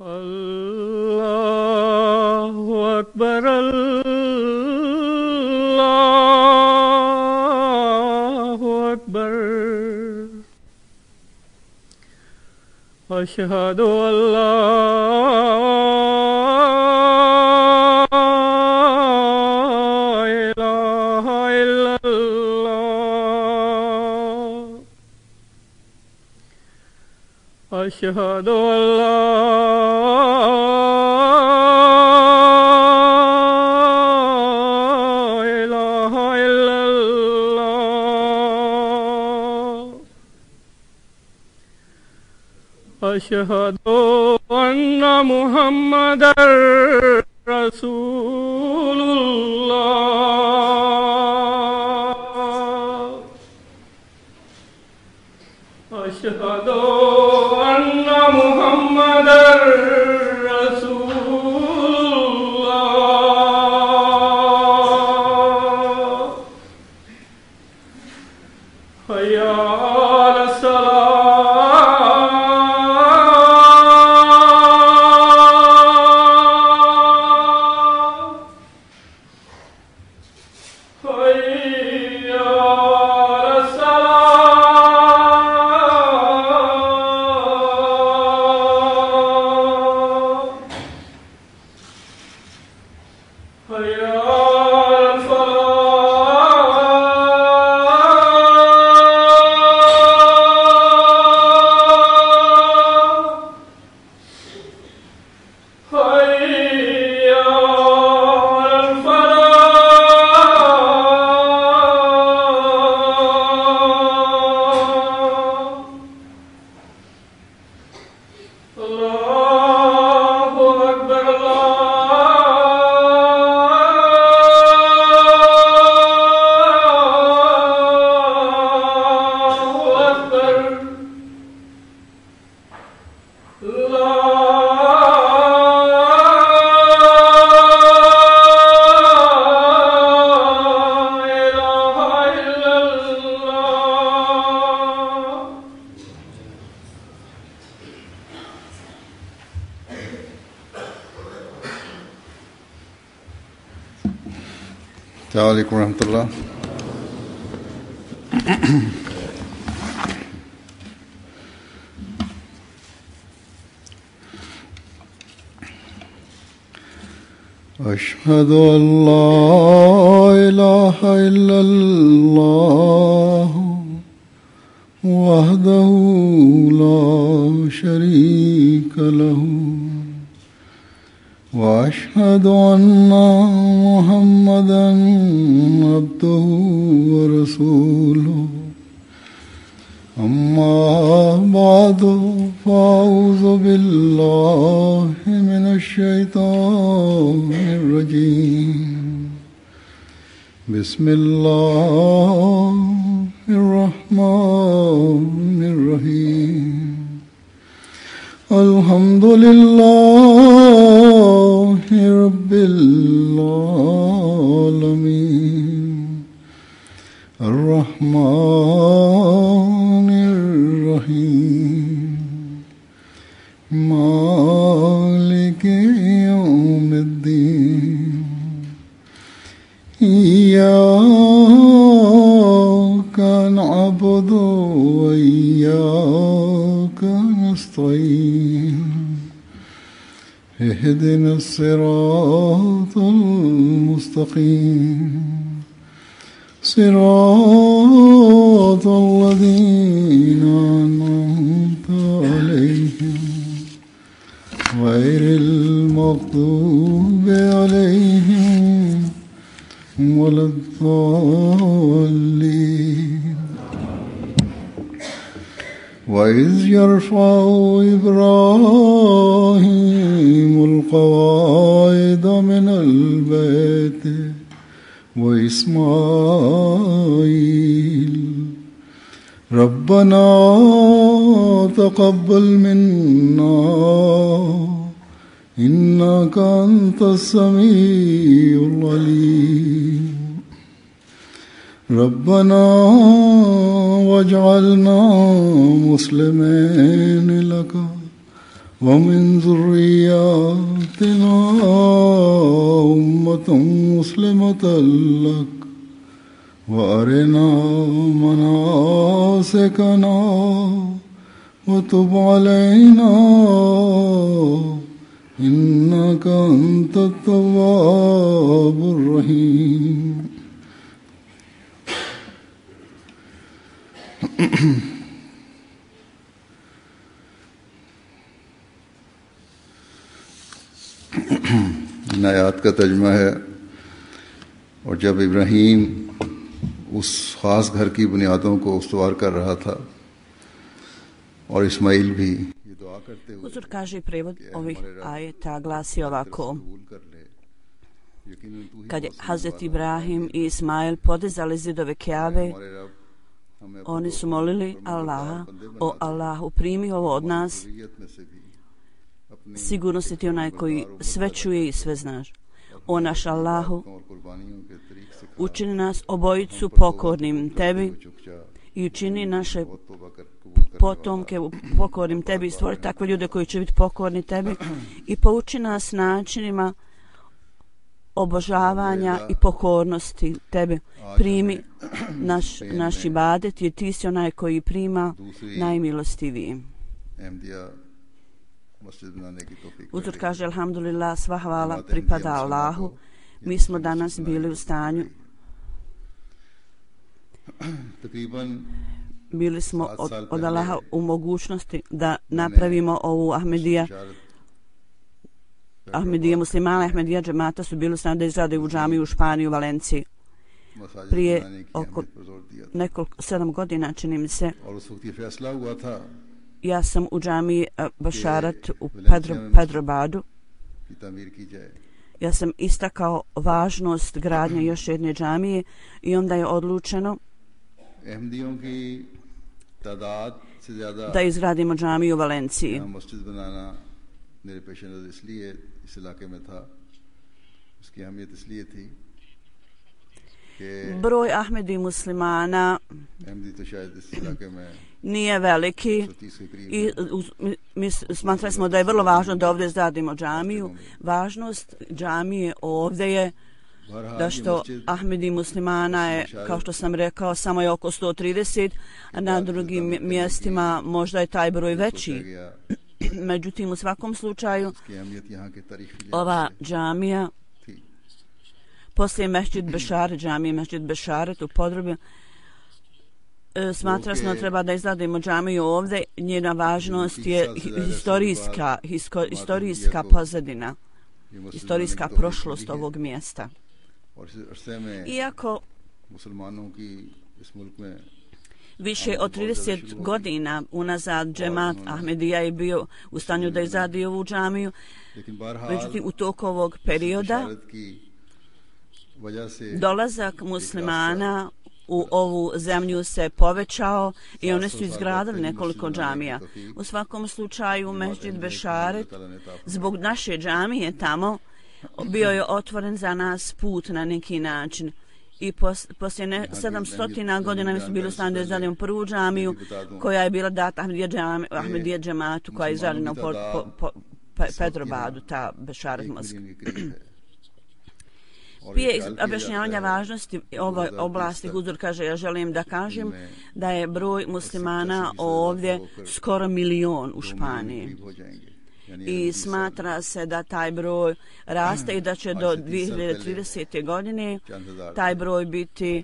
अल्लाहु अकबर अल्लाहु अकबर अशहदु अल्ला इलाहा इल्लल्लाह अशहदु अल्ला इलाहा इल्लल्लाह अशहदु अन्ना मुहम्मदर रसूलुल्लाह अशहदु अन्ना मुहम्मदर रसूलुल्लाह हय्या अस्सलामुअलैकुम रहमतुल्लाह। अशहदु अल्ला इलाहा इल्लल्लाह वहदहु ला शरीका लहू वअशहदु अन्ना मुहम्मदन अब्दुहु व रसूलुहु अम्मा बादु फ़अऊज़ु बिल्लाहि मिनश शैतानिर रजीम बिस्मिल्लाहिर रहमानिर रहीम अल्हम्दुलिल्लाहि रब्बिल आलमीन अर्रहमानिर रहीम मालिकि यौमिद्दीन इय्याका नअबुदु व इय्याका नस्तईन इहदिना सिरातल मुस्तकीम सिरातल लज़ीना अनअमता अलैहिम गैरिल मग़दूबि अलैहिम वलद्दाल्लीन वइज़ यरफ़अु इब्राहीमुल क़वाइद मिनल बैति वइस्माईल रब्बना तक़ब्बल मिन्ना इन्नका अंतस समीउल अलीम रब्बना वजअलना मुस्लिमैन लका ومن ذرياتنا أمة مسلمة لك وأرنا مناسكنا وتب علينا إنك أنت التواب الرحيم. इन आयात का तर्जुमा है, और जब इब्राहीम उस ख़ास घर की बुनियादों को उस्तवार कर रहा था और इस्माइल भी ये दुआ करते हुए, Uzur kaže prevod ovih ajeta glasi ovako: kad je Hazret Ibrahim i Ismail podizali zidove Kjabe, oni su molili Allaha: o Allahu, primi ovo od nas, sigurno si ti onaj koji sve čuje i sve znaš. O naš Allahu, učini nas obojicu pokornim tebi i učini naše potomke pokornim tebi i stvori takve ljude koji će biti pokorni tebi i pouči nas načinima obožavanja i pokornosti tebi. Primi naš ibadet, jer ti si onaj koji prima najmilostiviji. Uzur kaže: alhamdulillah, sva hvala pripada Allahu. Mi smo danas bili u stanju, bili smo od Allaha u mogućnosti da napravimo ovu Ahmedija muslimana, Ahmedija džemata su bili u stanju da izrade u džamiju u Španiji, u Valenciji. Prije oko 7 godina, čini mi se, ja sam u džamiji Bašarat u Pedrobadu. Ja sam istakao važnost gradnje još jedne džamije i onda je odlučeno da izgradimo džamiju u Valenciji. Broj Ahmedi muslimana nije veliki i mi smatrali smo da je vrlo važno da ovdje izgradimo džamiju. Važnost džamije ovdje je da što Ahmedi muslimana je, kao što sam rekao, samo je oko 130, a na drugim mjestima možda je taj broj veći. Međutim, u svakom slučaju ova džamija poslije džamije Mesdžid Bešaret u Podrubi, smatrali smo da treba da izgradimo džamiju ovdje. Njena važnost je historijska pozadina, historijska prošlost ovog mjesta. Iako više od 30 godina unazad džemat Ahmedija je bio u stanju da izgradi ovu džamiju, međutim u toku ovog perioda dolazak muslimana u ovu zemlju se povećao i oni su izgradili nekoliko džamija. U svakom slučaju Mesdžid Bešaret, zbog naše džamije tamo, bio je otvoren za nas put na neki način. I poslije 700 godina mi su bili u stanju da izgradimo prvu džamiju koja je bila data Ahmedija džematu, koja je izgradena u Pedrobadu, ta Bešaret moska. Prije objašnjavanja važnosti ovoj oblasti, Huzur kaže: ja želim da kažem da je broj muslimana ovdje skoro 1 milion u Španiji. I smatra se da taj broj raste i da će do 2030. godine taj broj biti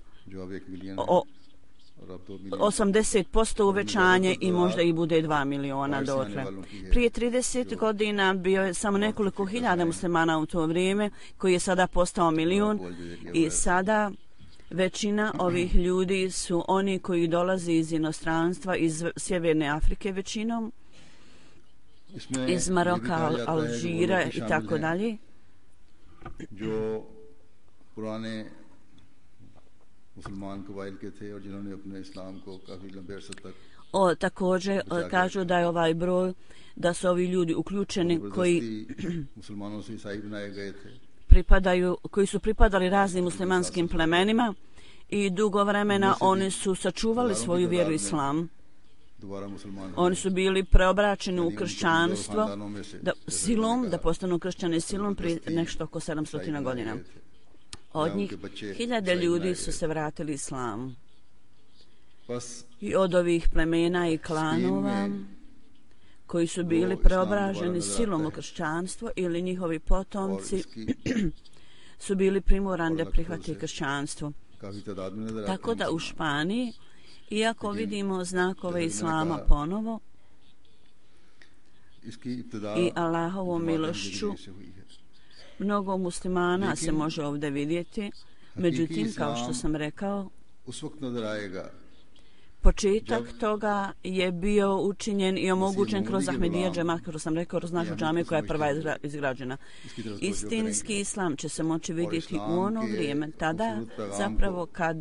80% uvećanje i možda i bude 2 miliona dotle. Prije 30 godina bio je samo nekoliko hiljada muslimana u to vrijeme, koji je sada postao 1 milion, i sada većina ovih ljudi su oni koji dolaze iz inostranstva, iz Sjeverne Afrike većinom, iz Maroka, Alžira i tako dalje. Također kažu da je ovaj broj, da su ovi ljudi uključeni koji su pripadali raznim muslimanskim plemenima i dugo vremena oni su sačuvali svoju vjeru islam. Oni su bili preobraćeni u kršćanstvo silom, da postanu kršćani silom prije nešto oko 700 godina. Od njih 1000 ljudi su se vratili islamu. I od ovih plemena i klanova koji su bili preobraženi silom u kršćanstvo ili njihovi potomci su bili primorani da prihvati kršćanstvo. Tako da u Španiji, iako vidimo znakove islama ponovo i Allahovom milošću, mnogo muslimana se može ovdje vidjeti, međutim, kao što sam rekao, početak toga je bio učinjen i omogućen kroz Ahmedija džemat, kao sam rekao, kroz našu džamiju koja je prva izgrađena. Istinski islam će se moći vidjeti u ono vrijeme, tada zapravo kad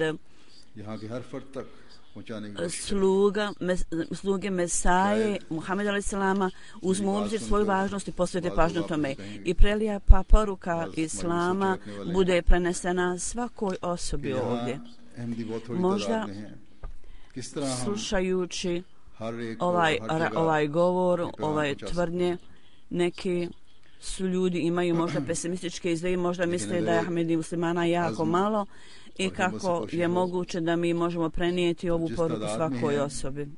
sluge Mesaje, Muhammed a.s. uzmu u obzir svoju važnost i posvete pažnju tome. I prelija pa poruka islama bude prenesena svakoj osobi ovdje. Možda slušajući ovaj govor, ovaj tvrdnje, neki su ljudi imaju možda pesimističke izdeje, možda misle da je Ahmedi muslimana jako malo i kako je moguće da mi možemo prenijeti ovu poruku svakoj osobi.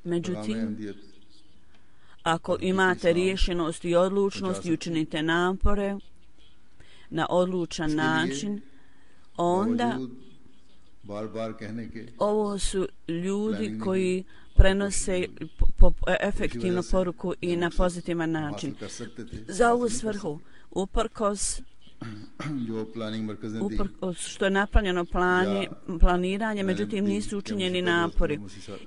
Međutim, ako imate riješenost i odlučnost i učinite napore na odlučan način, onda ovo su ljudi koji prenose efektivnu poruku i na pozitivan način. Za ovu svrhu, uprkos što je napravljeno planiranje, međutim nisu učinjeni napori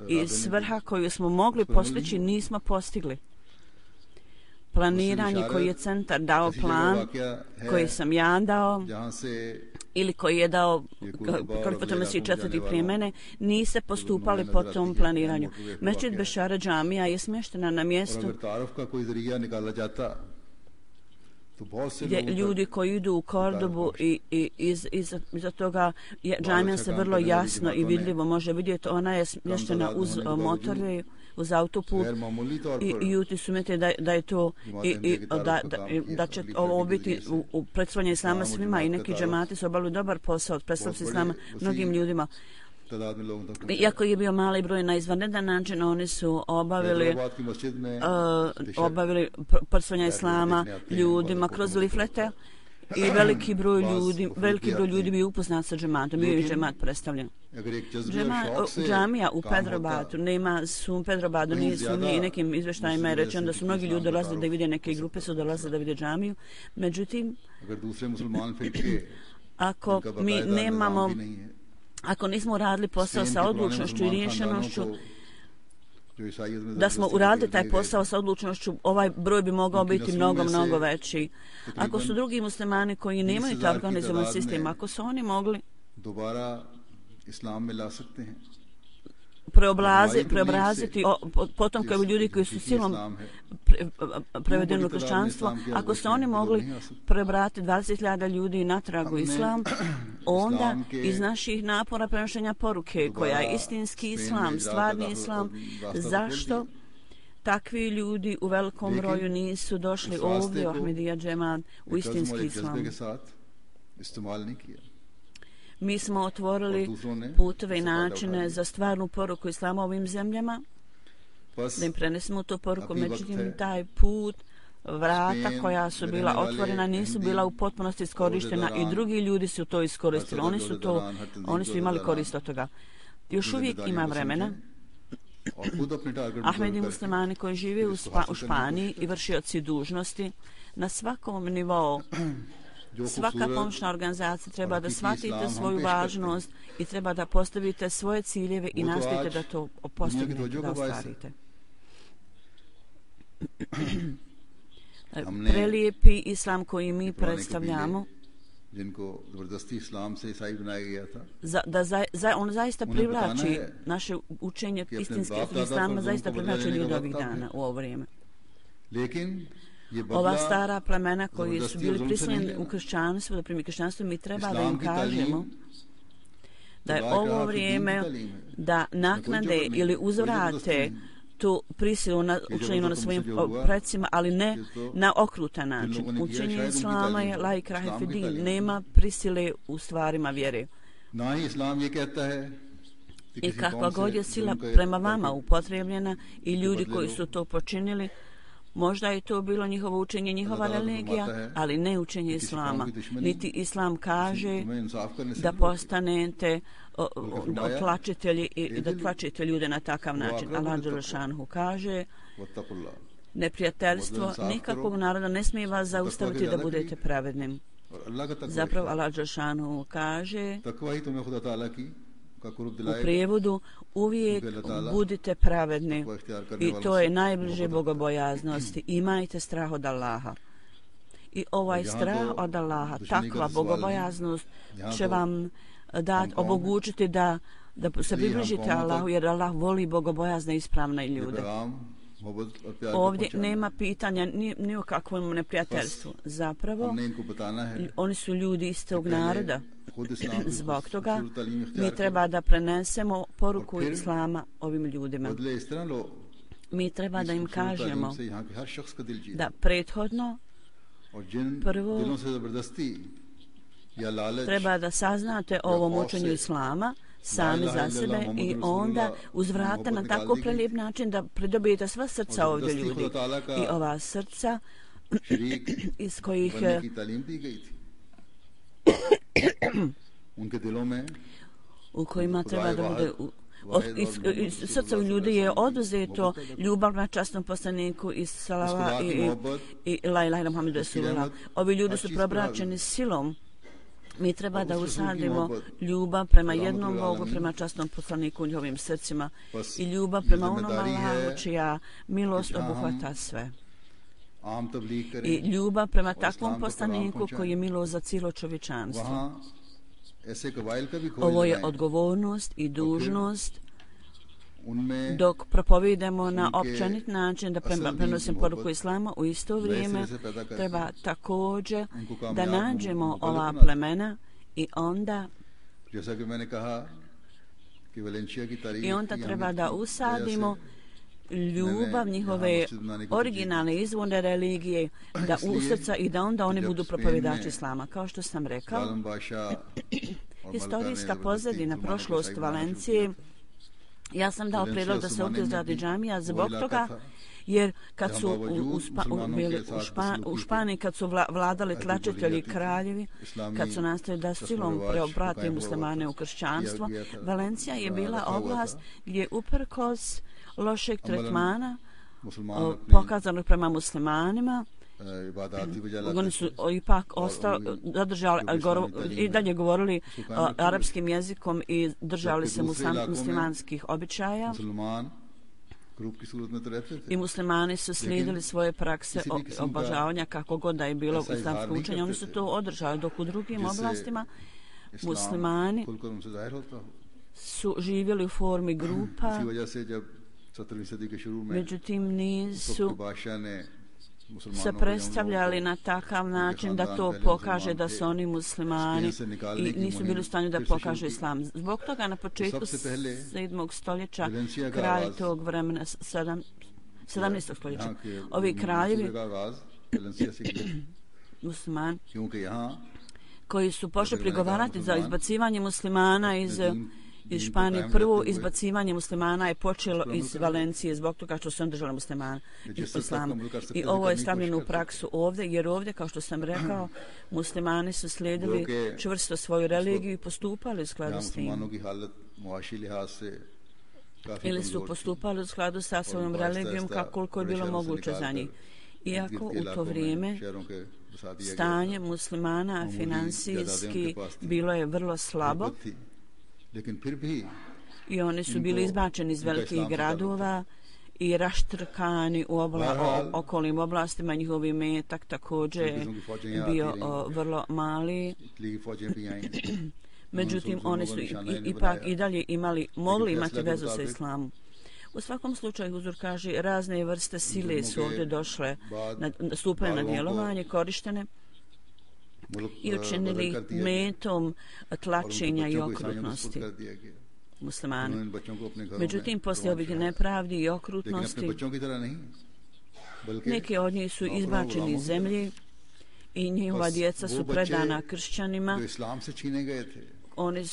i svrha koju smo mogli postići nismo postigli. Planiranje koji je centar dao, plan koji sam ja dao ili koji je dao Kalifat Mesih četvrti prije mene, niste postupali po tom planiranju. Mesdžid Bešara džamija je smještena na mjestu gdje ljudi koji idu u Kordobu i iza toga džamija se vrlo jasno i vidljivo može vidjeti. Ona je smještena uz motorve, uz autoput i ljudi su mislili da je to da će ovo biti u predstavljanju islama svima i neki džemati su obavili dobar posao predstavljati islama mnogim ljudima. Iako je bio mali broj na izvanredan način, oni su obavili predstavljanje islama ljudima kroz liflete i veliki broj ljudi bi upoznat sa džematom, bio je džemat predstavljen. Džamija u Pedrobatu, nema sum Pedrobatu, nije sumnje i nekim izveštajima je rečeno da su mnogi ljudi dolazili da vide, neke grupe su dolazili da vide džamiju. Međutim, ako mi nemamo, ako nismo uradili posao sa odlučnošću i rješenošću, da smo uradili taj posao sa odlučnošću, ovaj broj bi mogao biti mnogo veći. Ako su drugi muslimani koji nemaju taj organizovan sistem, ako su oni mogli preobraziti potomke ljudi koji su silom prevedeni u kršćanstvo, ako su oni mogli preobratiti 20.000 ljudi natrag u islam, onda iz naših napora prenošenja poruke koja je istinski islam, stvarni islam, zašto takvi ljudi u velikom broju nisu došli ovdje u Ahmedija džemat u istinski islam? Mi smo otvorili puteve i načine za stvarnu poruku islama ovim zemljama, da im prenesemo tu poruku, međutim taj put, vrata koja su bila otvorena nisu bila u potpunosti iskorištena i drugi ljudi su to iskoristili. Oni su imali korist od toga. Još uvijek ima vremena. Ahmedi muslimani koji žive u Španiji i vršioci dužnosti na svakom nivou, svaka pomoćna organizacija treba da shvatite svoju važnost i treba da postavite svoje ciljeve i nastojite da to postignete, da ostvarite. Prelijepi islam koji mi predstavljamo, on zaista privlači naše učenje istinskog islama, zaista privlači ljudi ovih dana u ovo vrijeme. Ova stara plemena koji su bili prisiljeni u kršćanstvu, da primi kršćanstvo, mi treba da im kažemo da je ovo vrijeme da naknade ili uzvrate tu prisilu učenjenu na svojim predsima, ali ne na okrutan način. Učenje islama je la ikrahe fi din, nema prisile u stvarima vjere. I kakva god je sila prema vama upotrebljena i ljudi koji su to počinili, možda je to bilo njihovo učenje, njihova religija, ali ne učenje islama. Niti islam kaže da postanete tlačitelji i da tlačite ljude na takav način. Allah dželešanhu kaže, neprijateljstvo nikakvog naroda ne smije vas zaustaviti da budete pravednim. Zapravo Allah dželešanhu kaže u prijevodu uvijek budite pravedni i to je najbliže bogobojaznosti. Imajte strah od Allaha. I ovaj strah od Allaha, takva bogobojaznost će vam omogućiti da se približite Allahu, jer Allah voli bogobojazne i ispravne ljude. Ovdje nema pitanja ni o kakvom neprijateljstvu. Zapravo, oni su ljudi istog naroda. Zbog toga mi treba da prenesemo poruku islama ovim ljudima. Mi treba da im kažemo da prethodno prvo treba da saznate o ovom učenju islama sami za sebe i onda uzvrate na tako prelijep način da pridobijete sva srca ovdje ljudi. I ova srca iz kojih u kojima treba da bude iz srca ljudi je oduzeto ljubav na časnom poslaniku i salava i la ilaha illa Muhammedu Rasulullah. Ovi ljudi su probračeni silom. Mi treba da usadimo ljubav prema jednom Bogu, prema časnom poslaniku u njihovim srcima i ljubav prema onom Allahu čija milost obuhvata sve. I ljubav prema takvom poslaniku koji je milost za cijelo čovječanstvo. Ovo je odgovornost i dužnost dok propovedemo na općenit način da prenosim poruku islama. U isto vrijeme treba također da nađemo ova plemena i onda treba da usadimo ljubav njihove originalne izvorne religije da u srca i da onda oni budu propovedači islama. Kao što sam rekao, historijska pozadina, prošlost Valencije, ja sam dao prijedlog da se ovdje izradi džamija zbog toga, jer kad su u Španiji, kad su vladali tlačitelji kraljevi, kad su nastavili da silom preobrate muslimane u kršćanstvo, Valencija je bila oblast gdje uprkos lošeg tretmana pokazanog prema muslimanima, oni su ipak zadržali i dalje govorili arapskim jezikom i držali se muslimanskih običaja i muslimani su slijedili svoje prakse obožavanja kako god da je bilo u islamskom učenju. Oni su to održali, dok u drugim oblastima muslimani su živjeli u formi grupa, međutim nisu se predstavljali na takav način da to pokaže da su oni muslimani i nisu bili u stanju da pokažu islam. Zbog toga na početku 7. stoljeća kralj tog vremena, 17. stoljeća, ovi kraljevi muslimani koji su pošli prigovarati za izbacivanje muslimana iz Španije. Prvo izbacivanje muslimana je počelo iz Valencije zbog toga što su držali muslimana islama. I ovo je stavljeno u praksu ovdje, jer ovdje, kao što sam rekao, muslimani su slijedili čvrsto svoju religiju i postupali u skladu s tim. Ili su postupali u skladu sa svojom religijom koliko je bilo moguće za njih. Iako u to vrijeme stanje muslimana financijski bilo je vrlo slabo, i oni su bili izbačeni iz velikih gradova i raštrkani u okolnim oblastima. Njihov imetak također bio vrlo mali. Međutim, oni su ipak i dalje mogli imati vezu sa islamom. U svakom slučaju, Huzur kaže, razne vrste sile su ovdje došle, stupaju na djelovanje, korištene. i učinili metom tlačenja i okrutnosti muslimane. Međutim, poslije ovih nepravdi i okrutnosti, neki od njih su izbačeni iz zemlje i njihova djeca su predana kršćanima. Oni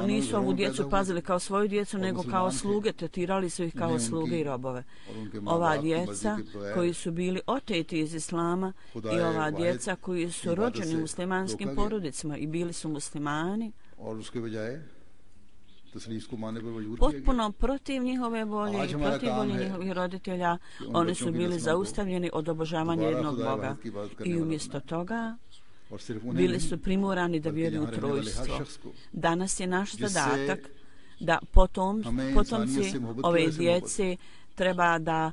nisu ovu djecu pazili kao svoju djecu, nego kao sluge, tretirali su ih kao sluge i robove. Ova djeca koji su bili oteti iz islama i ova djeca koji su rođeni muslimanskim porodicama i bili su muslimani, potpuno protiv njihove volje i protiv volje njihovih roditelja, oni su bili zaustavljeni od obožavanja jednog Boga i umjesto toga bili su primorani da vjeruju u trojstvo. Danas je naš zadatak da potomci ove djece treba da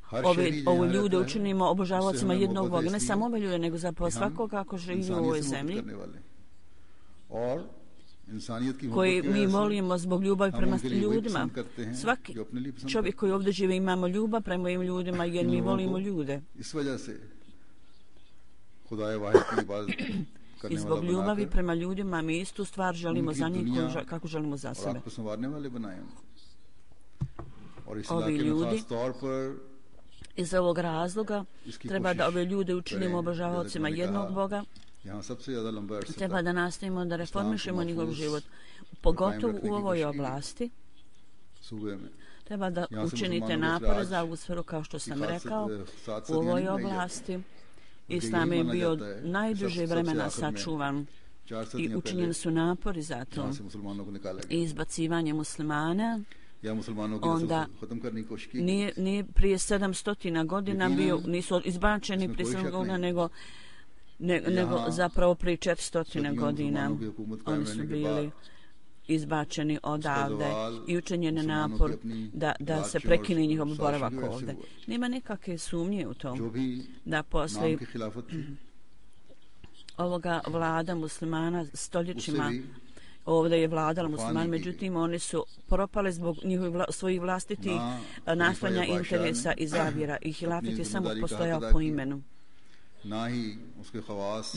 ove ljude učinimo obožavaocima jednog Boga. Ne samo ove ljude, nego zapravo svakoga ako živi u ovoj zemlji, koji mi molimo zbog ljubavi prema ljudima. Svaki čovjek koji ovdje žive imamo ljubav prema ovim ljudima jer mi volimo ljude. I zbog ljubavi prema ljudima mi istu stvar želimo za njih kako želimo za sebe. Ovi ljudi iz ovog razloga treba da ove ljude učinimo obožavaocima jednog Boga. Treba da nastavimo da reformišemo njihov život, pogotovo u ovoj oblasti. Treba da učinite napore za ovu sferu, kao što sam rekao, u ovoj oblasti. Islam je bio najduže vremena sačuvan i učinjeni su napori za to. I izbacivanje muslimana onda nije prije 700 godina bio, nisu izbačeni prije 700 godina, nego zapravo prije 400 godina oni su bili izbačeni odavde i učinjen je napor da se prekine njihov boravak ovdje. Nema nekakve sumnje u tom da poslije ovoga vlada muslimana stoljećima ovdje je vladala musliman, međutim oni su propali zbog svojih vlastitih nastojanja, interesa i zavjera i hilafet je samo postojao po imenu.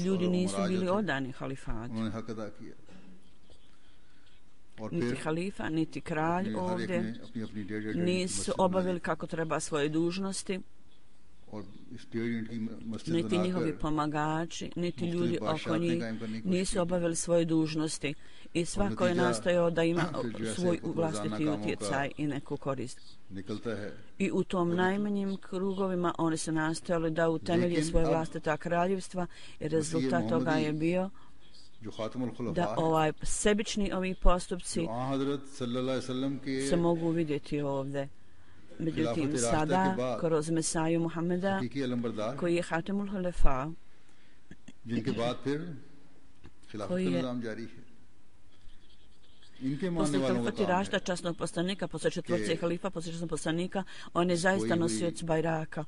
Ljudi nisu bili odani halifatu. Niti halifa, niti kralj ovdje nisu obavili kako treba svoje dužnosti, niti njihovi pomagači, niti ljudi oko njih nisu obavili svoje dužnosti i svako je nastojao da ima svoj vlastiti utjecaj i neku korist. I u tom najmanjim krugovima oni su nastojali da utemelje svoje vlastita kraljevstva i rezultat toga je bio da sebični ovi postupci se mogu vidjeti ovdje. Međutim, sada, kroz Mesaju Muhammeda, koji je Hatemul Halefa, koji je posle halifati Rašta, časnog poslanika, posle četvorce halifa, posle časnog poslanika, on je zaista nosioc bajraka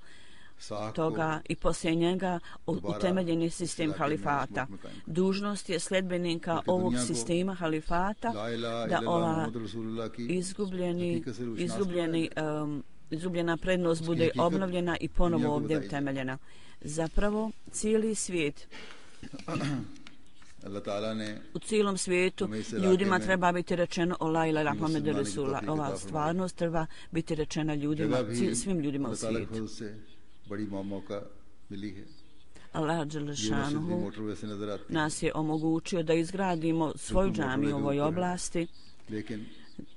toga i poslije njega utemeljen je sistem halifata. Dužnost je sljedbenika ovog sistema halifata da ova izgubljena prednost bude obnovljena i ponovo ovdje utemeljena. Zapravo, cijeli svijet, u cijelom svijetu ljudima treba biti rečeno o la ilaha Muhammed Rasulullah. Ova stvarnost treba biti rečena ljudima, svim ljudima u svijetu. Allah Đelešanuhu nas je omogućio da izgradimo svoju džamiju u ovoj oblasti.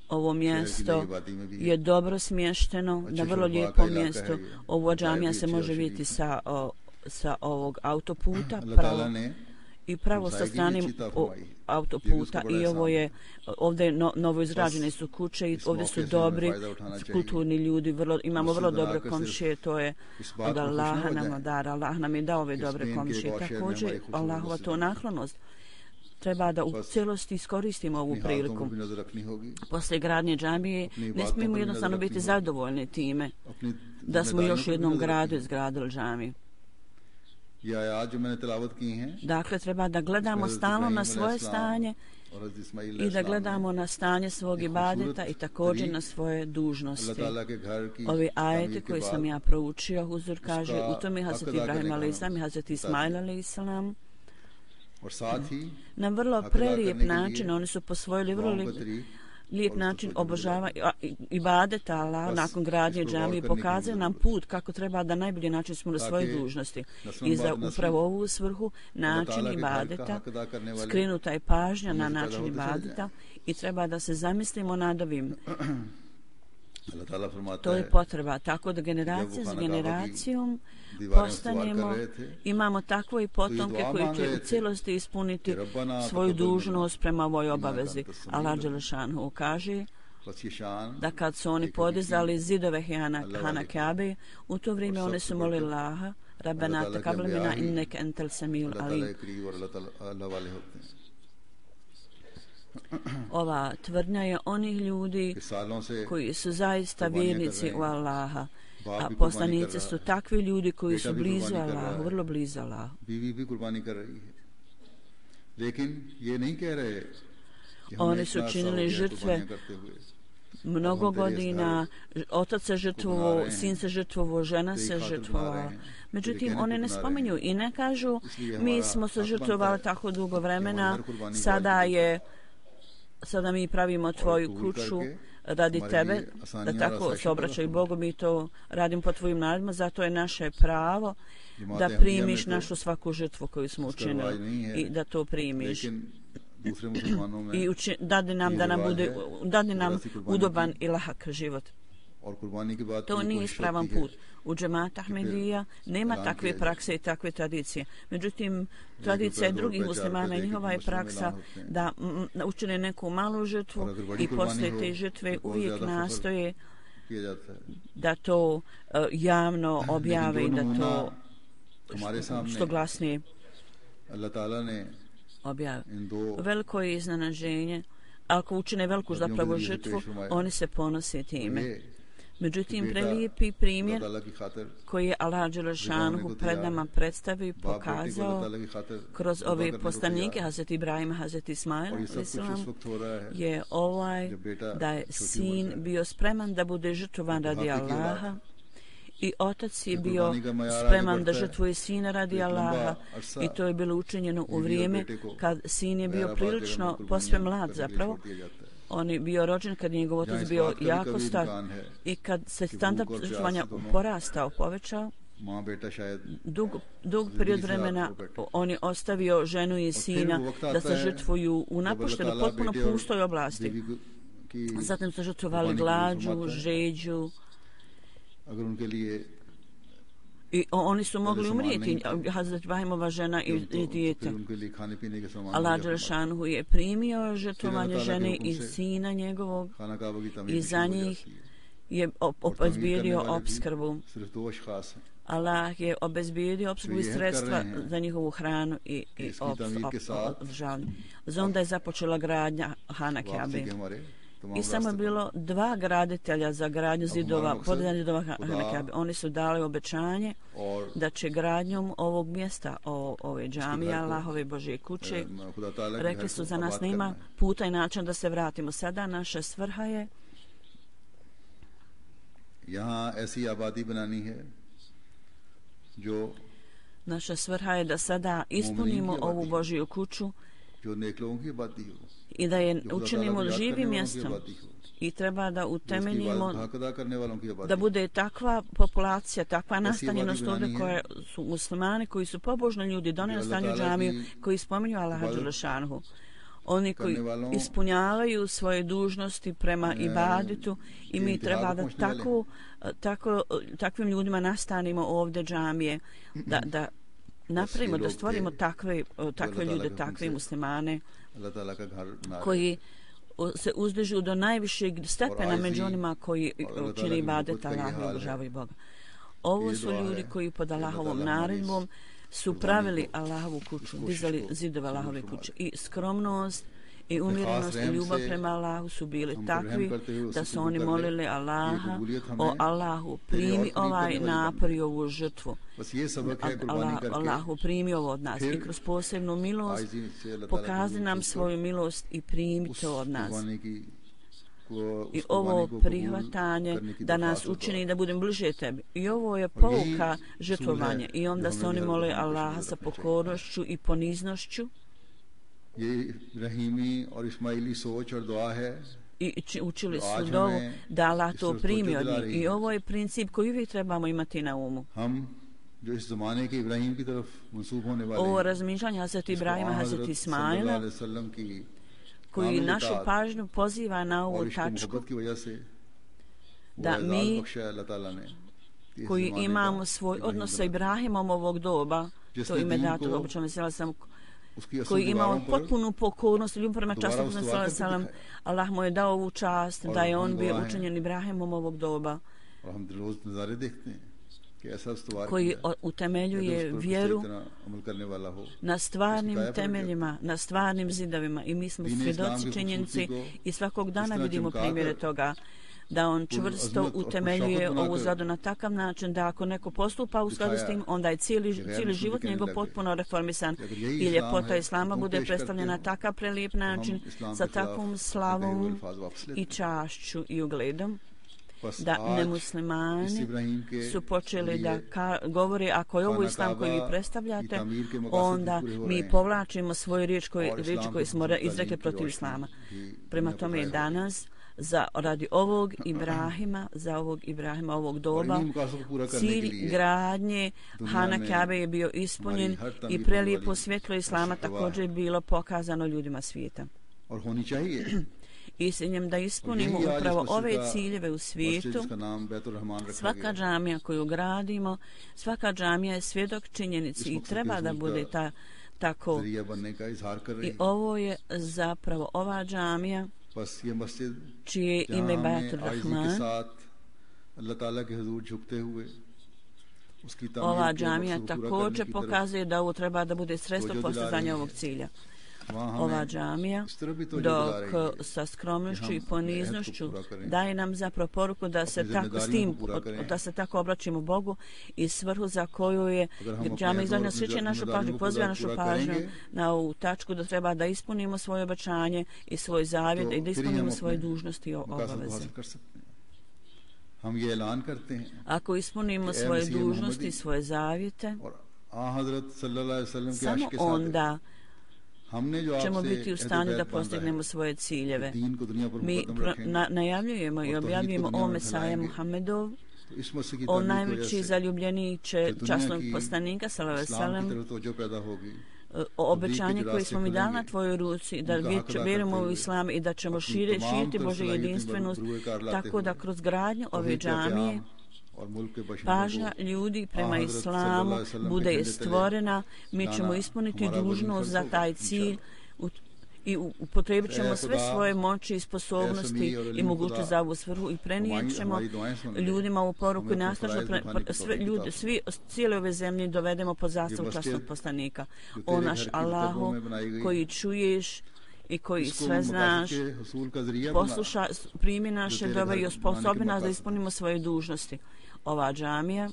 Ovo mjesto je dobro smješteno, na vrlo lijepo mjesto. Ovo džamija se može vidjeti sa ovog autoputa pravo sa strane autoputa i ovdje novo izgrađene su kuće i ovdje su dobri kulturni ljudi, imamo vrlo dobre komšije, to je od Allaha nam dara. Allah nam je dao ove dobre komšije. Također Allahova to naklonost. Treba da u cijelosti iskoristimo ovu priliku. Posle gradnje džamije ne smijemo jednostavno biti zadovoljni time da smo još u jednom gradu izgradili džamiju. Dakle, treba da gledamo stalno na svoje stanje i da gledamo na stanje svog ibadeta i također na svoje dužnosti. Ovi ajete koje sam ja proučio, Huzur kaže, u tome Hazreti Ibrahim a.s. i Hazreti Ismail a.s. na vrlo prelijep način, oni su posvojili vrlo lijep način obožavanja ibadeta Allah nakon gradnje džamije, pokazuje nam put kako treba da najbolji način smo na svoje dužnosti. I za upravo ovu svrhu način ibadeta, skrenuta je pažnja na način ibadeta i treba da se zamislimo nad ovim. To je potreba, tako da generacija za generacijom postanemo, imamo takve potomke koji će u cijelosti ispuniti svoju dužnost prema ovoj obavezi. Allah dželešanu kaže da kad su oni podizali zidove Hana Kabe, u to vrijeme oni su molili Allaha, Rabbana taqabbal minna innaka antal samiul alim. Ova tvrdnja je onih ljudi koji su zaista vjernici u Allaha, a poslanici su takvi ljudi koji su blizu Allahu, vrlo blizu Allahu. Oni su činili žrtve mnogo godina, otac se žrtvovao, sin se žrtvovao, žena se žrtvovala. Međutim, oni ne spominju i ne kažu mi smo se žrtvovali tako dugo vremena, sada mi pravimo tvoju kuću radi tebe, da tako se obraćaju Bogu, mi to radimo po tvojim naredbama, zato je naše pravo da primiš našu svaku žrtvu koju smo učinili i da to primiš. I dadne nam udoban i lahak život. To nije ispravan put. U džemata Ahmedija nema takve prakse i takve tradicije. Međutim, tradicija drugih muslimana i njihova je praksa da učine neku malu žrtvu i poslije te žrtve uvijek nastoje da to javno objave i da to što glasnije objave. Veliko je iznenađenje. Ako učine veliku zapravo žrtvu, oni se ponose time. Međutim, prelijepi primjer koji je Allah dželešanu pred nama predstavio i pokazao kroz ove poslanike Hazreti Ibrahima, Hazreti Ismaila je ovaj da je sin bio spreman da bude žrtvovan radi Allaha i otac je bio spreman da žrtvuje sina radi Allaha i to je bilo učinjeno u vrijeme kad sin je bio prilično posve mlad zapravo. On je bio rođen kad je njegov otac bio jako star i kad se standard žrtvovanja porastao, povećao, dug period vremena on je ostavio ženu i sina da se žrtvuju u napuštenoj, potpuno pustoj oblasti. Zatim su žrtvovali glađu, žeđu i oni su mogli umrijeti, Hazret Ibrahimova žena i dijete. Allah dželešanu je primio žrtvovanje žene i sina njegovog i za njih je obezbijedio opskrbu. Allah je obezbijedio opskrbu i sredstva za njihovu hranu i održavanje. Onda je započela gradnja Hana Kabe. I samo je bilo 2 graditelja za gradnju zidova, podizanje zidova Hana Kabe. Oni su dali obećanje da će gradnjom ovog mjesta, ove džamije, Allahove Božje kuće, rekli su za nas nema puta i način da se vratimo. Sada naša svrha je da sada ispunimo ovu Božju kuću i da je učinimo živim mjestom i treba da utemeljimo da bude takva populacija, takva nastanjenost ovdje koje su muslimani, koji su pobožni ljudi, donijeli stanju džamiju, koji spominju Allaha dželešanu. Oni koji ispunjavaju svoje dužnosti prema ibadetu i mi treba da takvim ljudima nastanimo ovdje džamije, da napravimo, da stvorimo takve ljude, takve muslimane koji se uzdižu do najvišeg stepena među onima koji čine ibadet Allahu i obožavaju Boga. Ovo su ljudi koji pod Allahovom naredbom su pravili Allahovu kuću, dizali zidove Allahove kuće i skromnost i umjerenost i ljubav prema Allahu su bili takvi da su oni molili Allaha: o Allahu, primi ovaj napor i ovu žrtvu. Allahu, primi ovo od nas i kroz posebnu milost pokaži nam svoju milost i primi to od nas. I ovo prihvatanje da nas učini da budem bliže tebi. I ovo je pouka žrtvovanje. I onda se oni mole Allaha sa pokornošću i poniznošću. I učili su dovu da Allah to primi od njih. I ovo je princip koji uvijek trebamo imati na umu. Ovo razmišljanje Hazreti Ibrahima, Hazreti Ismaila, koji našu pažnju poziva na ovu tačku, da mi koji imamo svoj odnos sa Ibrahimom ovog doba, to ime dato obično sam, koji imamo potpunu pokornost i ljubav prema častu sallam, Allah mu je dao ovu čast da je on bio učinjen Ibrahimom ovog doba, koji utemeljuje vjeru na stvarnim temeljima, na stvarnim zidovima, i mi smo svjedoci činjenici i svakog dana vidimo primjere toga da on čvrsto utemeljuje ovu zgradu na takav način da ako neko postupa u skladu s tim, onda je cijeli život njegov potpuno reformisan i ljepota Islama bude predstavljena na takav prelijep način, sa takvom slavom i čašću i ugledom, da nemuslimani su počeli da govore: ako je ovo Islam koji vi predstavljate, onda mi povlačimo svoju riječ koju smo izrekli protiv Islama. Prema tome danas radi ovog Ibrahima, ovog doba, cilj gradnje Hana Kabe je bio ispunjen i prelijepo svjetlo Islama također je bilo pokazano ljudima svijeta. I s njim da ispunimo upravo ove ciljeve u svijetu, svaka džamija koju gradimo, svaka džamija je svjedok činjenici i treba da bude tako. I ovo je zapravo ova džamija čije ime Baitur Rahman. Ova džamija također pokazuje da ovo treba da bude sredstvo postizanja ovog cilja. Ova džamija, dok sa skromnošću i poniznošću daje nam zapravo poruku da se tako obraćimo Bogu i svrhu za koju je džamija izgledana, sreće našu pažnju, poziva našu pažnju na ovu tačku da treba da ispunimo svoje obećanje i svoj zavjet i da ispunimo svoje dužnosti i obaveze. Ako ispunimo svoje dužnosti i svoje zavjete, samo onda ćemo biti u stanju da postignemo svoje ciljeve. Mi najavljujemo i objavljujemo o Mesaja Muhammedov, o najveći zaljubljeniče časnog poslanika sallallahu alejhi ve sellem, o obećanju koje smo mi dali na tvojoj ruci, da vjerujemo u Islam i da ćemo širiti Božju jedinstvenost, tako da kroz gradnju ove džamije pažnja ljudi prema Islamu bude stvorena. Mi ćemo ispuniti dužnost za taj cilj i upotrebit ćemo sve svoje moći i sposobnosti i mogućnost za ovu svrhu i prenijet ćemo ljudima u poruku i nastavno svi cijele ove zemlje dovedemo pod zastavu časnog poslanika. O naš Allahu koji čuješ i koji sve znaš, primi naše dove i osposobi nas da ispunimo svoje dužnosti. Ova džamija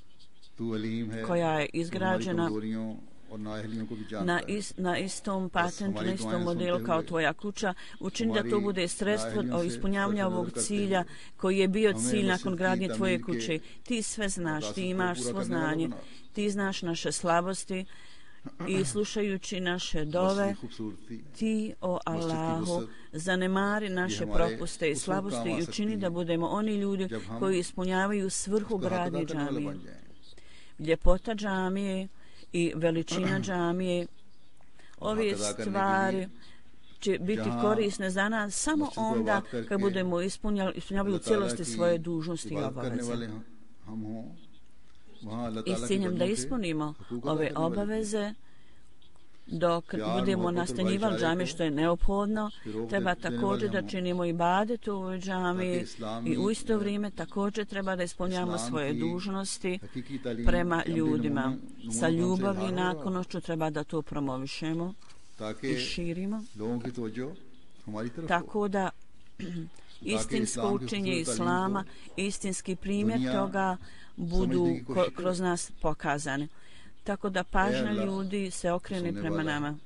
koja je izgrađena na istom patentu, na istom modelu kao tvoja kuća, učini da to bude sredstvo o ispunjavanju ovog cilja koji je bio cilj nakon gradnje tvoje kuće. Ti sve znaš, ti imaš svo znanje, ti znaš naše slabosti i slušajući naše dove, ti, o Allahu, zanemari naše propuste i slabosti i učini da budemo oni ljudi koji ispunjavaju svrhu gradnje džamije. Ljepota džamije i veličina džamije, ove stvari će biti korisne za nas samo onda kad budemo ispunjavali u cijelosti svoje dužnosti i obaveze. I s ciljem da ispunimo ove obaveze, dok budemo nastanjivali džamije što je neophodno, treba također da činimo ibadet u ovoj džamiji i u isto vrijeme također treba da ispunjavamo svoje dužnosti prema ljudima. Sa ljubavlju i naklonošću treba da to promovišemo i širimo. tako da istinsko učenje Islama, istinski primjer toga budu kroz nas pokazani. Tako da pažnja ljudi se okrene prema nama.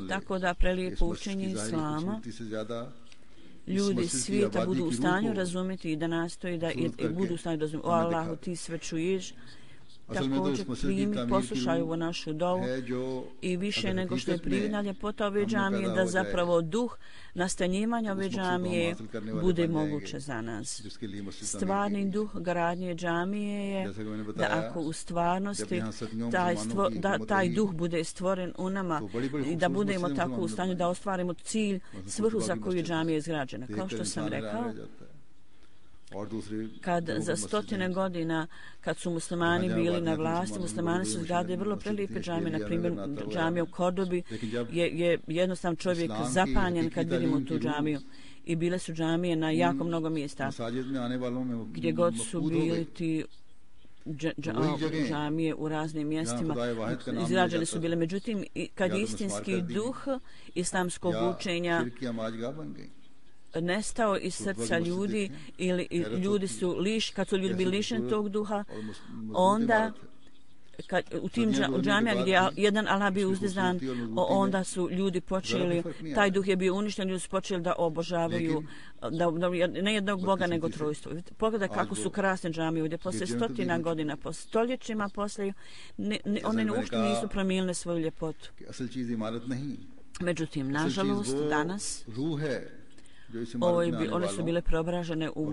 Tako da prelijepo učenje Islama ljudi svijeta budu u stanju razumjeti i da nastoji da i budu u stanju razumjeti. O Allahu, ti sve čuješ, također primi, poslušaj ovo našu dovu i više nego što je prividna ljepota ove džamije, da zapravo duh nastanjivanja ove džamije bude moguće za nas. Stvarni duh gradnje džamije je da ako u stvarnosti taj duh bude stvoren u nama i da budemo tako u stanju da ostvarimo cilj, svrhu za koju džamija je izgrađena. Kao što sam rekao, kad za stotine godina kad su muslimani bili na vlasti, muslimani su izgradili vrlo prelijepe džamije, na primjer džamija u Kordobi je jednostavno čovjek zapanjen kad vidimo tu džamiju, i bile su džamije na jako mnogo mjesta gdje god su bili ti džamije u raznim mjestima izgrađene su bile. Međutim, kad istinski duh islamskog učenja nestao iz srca ljudi ili ljudi su kad su ljudi bili lišeni tog duha, onda u tim džamijama gdje jedan Allah bio uzdizan, onda su ljudi počeli, taj duh je bio uništen, ljudi su počeli da obožavaju ne jednog Boga nego trojstvo. Pogledaj kako su krasne džamije ovdje poslije stotina godina, po stoljećima poslije, one uopšte nisu promijenile svoju ljepotu. Međutim, nažalost, danas one su bile preobražene u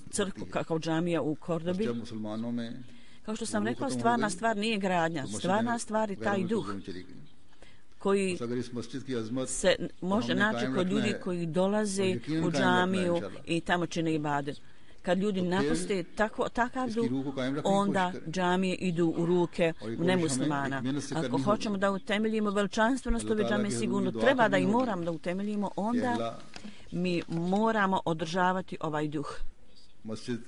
crkvu kao džamija u Kordobi. Kao što sam rekao, stvarna stvar nije gradnja, stvarna stvar je taj duh koji se može naći kod ljudi koji dolaze u džamiju i tamo čine ibadet. Kad ljudi napuste takav duh, onda džamije idu u ruke nemuslimana. Ako hoćemo da utemeljimo veličanstvenost ove džamije, sigurno treba da i moramo da utemeljimo, onda mi moramo održavati ovaj duh.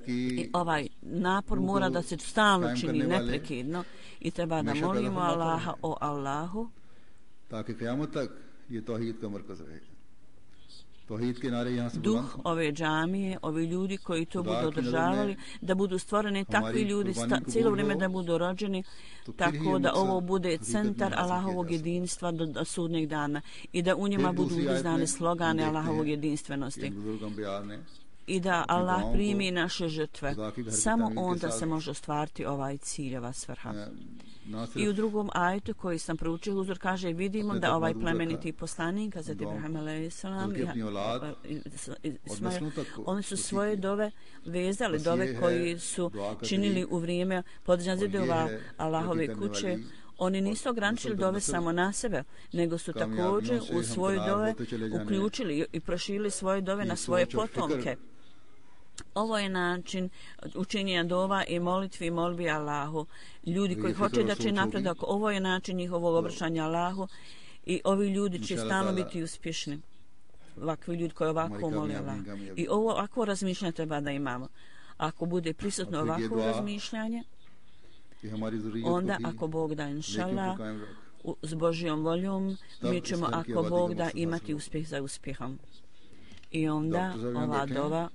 I ovaj napor mora da se stalno čini, neprekidno, i treba da molimo Allaha, o Allahu, duh ove džamije, ovi ljudi koji to budu održavali, da budu stvoreni takvi ljudi cijelo vrijeme da budu rođeni, tako da ovo bude centar Allahovog jedinstva do sudnjeg dana i da u njima budu uzdane slogane Allahovog jedinstvenosti. I da Allah primi naše žrtve. Samo onda se može ostvariti ovaj cilj, ova svrha. I u drugom ajetu koji sam proučio, Huzur kaže, vidimo da ovaj plemeniti poslanik, Hazreti Ibrahim a.s. oni su svoje dove vezali, dove koji su činili u vrijeme podizanja zidova Allahove kuće. Oni nisu ograničili dove samo na sebe, nego su također u svoje dove uključili i proširili svoje dove na svoje potomke. Ovo je način učenja dova i molitvi i molbi Allahu. Ljudi koji hoće da će napredak, ovo je način njihovog obraćanja Allahu, i ovi ljudi će stalno biti uspješni. Ovakvi ljudi koji ovako moli Allah. I ovo ovako razmišljanje treba da imamo. Ako bude prisutno ovako razmišljanje, onda ako Bog da, inšallah, s Božjom voljom, mi ćemo, ako Bog da, imati uspjeh za uspjehom. I onda ova dova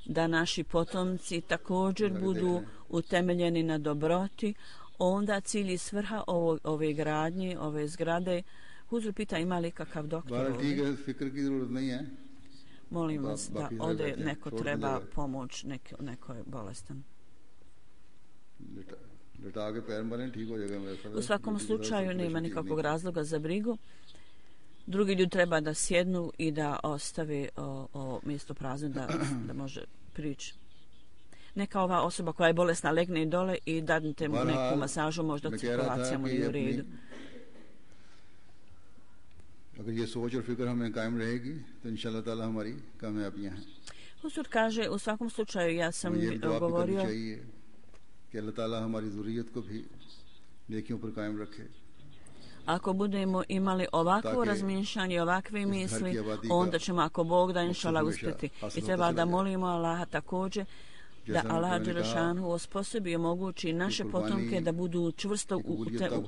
da naši potomci također budu utemeljeni na dobroti, onda cilj i svrha ove gradnje, ove zgrade. Huzur pita, ima li kakav doktor ovdje? Molim vas da ode, neko treba pomoć, neko je bolestan. U svakom slučaju nema nikakvog razloga za brigu. Drugi ljudi treba da sjednu i da ostave mjesto prazno, da može prići. Neka ova osoba koja je bolesna legne dole i dadnite mu neku masažu, možda cirkulacija mu je u redu. Huzur kaže, u svakom slučaju ja sam govorio ako budemo imali ovakvo razmišljanje, ovakve misli, onda ćemo, ako Bog da, inšallah, uspjeti. I treba da molimo Allaha također da Allah Đelešanu osposobi i omogući naše potomke da budu čvrsto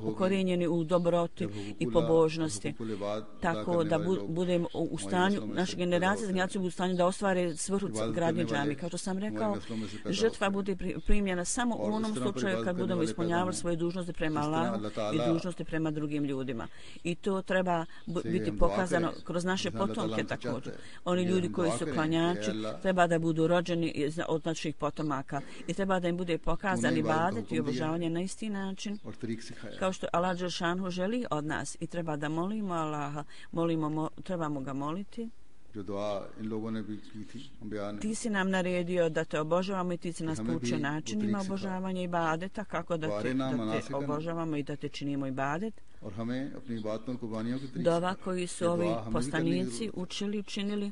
ukorijenjeni u dobroti i pobožnosti, tako da budemo u stanju, naše generacije budu u stanju da ostvare svrhu gradnje džamije. Kao što sam rekao, žrtva bude primljena samo u onom slučaju kad budemo ispunjavali svoje dužnosti prema Allahu i dužnosti prema drugim ljudima. I to treba biti pokazano kroz naše potomke također. Oni ljudi koji su klanjači treba da budu rođeni od naših potomaka i treba da im bude pokazan ibadet i obožavanje na isti način kao što Allah Đelešanu želi od nas i treba da molimo Allaha, trebamo ga moliti. Ti si nam naredio da te obožavamo i ti si nas poučio načinima obožavanja i ibadeta, kako da te obožavamo i da te činimo ibadet. Dova koji su ovi poslanici učili, činili,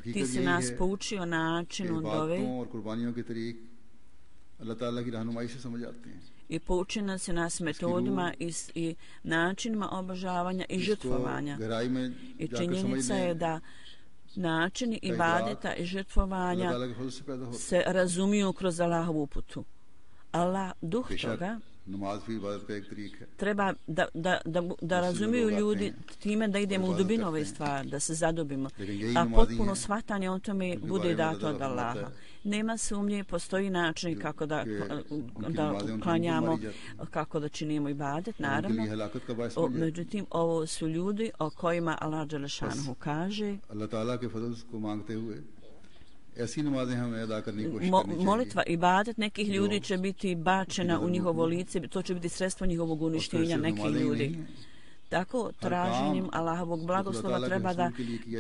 ti si nas poučio načinu dove i pouči nas metodima i načinima obožavanja i žrtvovanja. I činjenica je da načini ibadeta i žrtvovanja se razumiju kroz Allahovu uputu. Allah, duh toga, treba da razumiju ljudi time da idemo u dubinu ove stvari, da se zadobimo, a potpuno shvatanje o tome bude dato od Allaha. Nema sumnje, postoji način kako da klanjamo, kako da činimo ibadet, naravno. Međutim, ovo su ljudi o kojima Allah Đelešanu kaže molitva i ibadet nekih ljudi će biti bačena u njihovo lice, to će biti sredstvo njihovog uništenja nekih ljudi. Tako traženjem Allahovog blagoslova treba da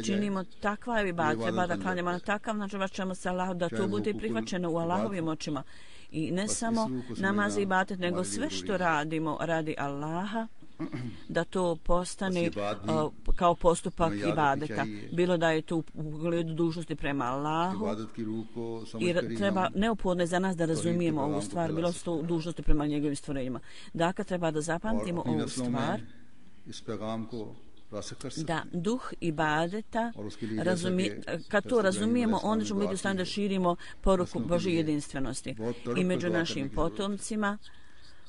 činimo takva ibadet, treba da klanjamo na takav način, ćemo se Allahu da to bude prihvaćeno u Allahovim očima. I ne samo namaz i ibadet, nego sve što radimo radi Allaha, da to postane kao postupak ibadeta. Bilo da je to u pogledu dužnosti prema Allahu i treba neophodno je za nas da razumijemo ovu stvar, bilo su to dužnosti prema njegovim stvorenjima. Dakle, treba da zapamtimo ovu stvar, da duh ibadeta, kad to razumijemo, onda ćemo biti u stanju da širimo poruku Božje jedinstvenosti. I među našim potomcima